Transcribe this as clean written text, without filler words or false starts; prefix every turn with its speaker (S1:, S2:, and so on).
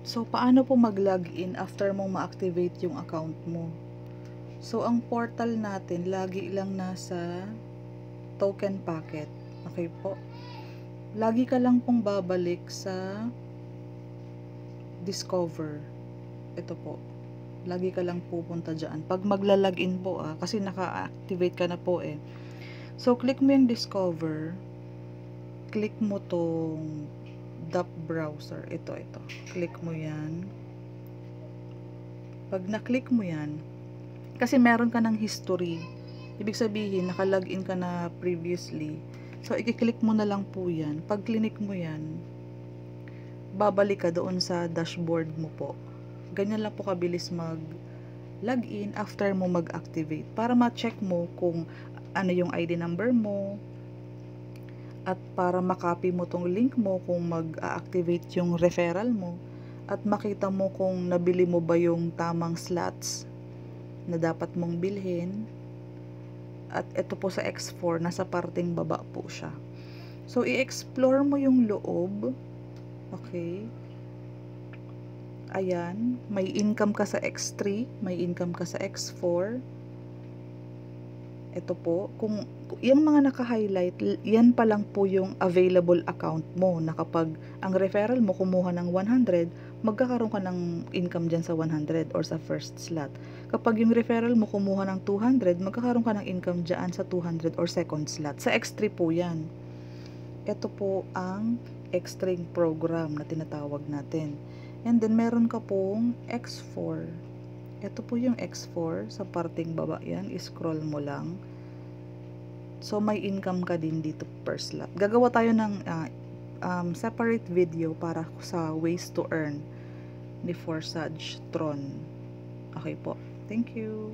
S1: So, paano po mag-login after mong ma-activate yung account mo? So, ang portal natin, lagi lang nasa token packet. Okay po? Lagi ka lang pong babalik sa discover. Ito po. Lagi ka lang pupunta dyan. Pag magla-login po kasi naka-activate ka na po eh. So, click mo yung discover. Click mo tong DAP browser. Ito. Click mo yan. Pag na-click mo yan, kasi meron ka ng history. Ibig sabihin, naka-login ka na previously. So, i-click mo na lang po yan. Pag click mo yan, babalik ka doon sa dashboard mo po. Ganyan lang po kabilis mag-login after mo mag-activate. Para ma-check mo kung ano yung ID number mo. At para makopy mo tong link mo kung mag-activate yung referral mo. At makita mo kung nabili mo ba yung tamang slots na dapat mong bilhin. At ito po sa X4, nasa parting baba po siya. So, i-explore mo yung loob. Okay. Ayan. May income ka sa X3. May income ka sa X4. Ito po. Kung yung mga naka-highlight, yan pa lang po yung available account mo na kapag ang referral mo kumuha ng 100, magkakaroon ka ng income dyan sa 100 or sa first slot. Kapag yung referral mo kumuha ng 200, magkakaroon ka ng income dyan sa 200 or second slot. Sa X3 po yan. Ito po ang X3 program na tinatawag natin. And then, meron ka pong X4. Ito po yung X4. Sa parting baba yan. I-scroll mo lang. So, may income ka din dito per slot. Gagawa tayo ng separate video para sa ways to earn ni Forsage Tron. Okay po. Thank you.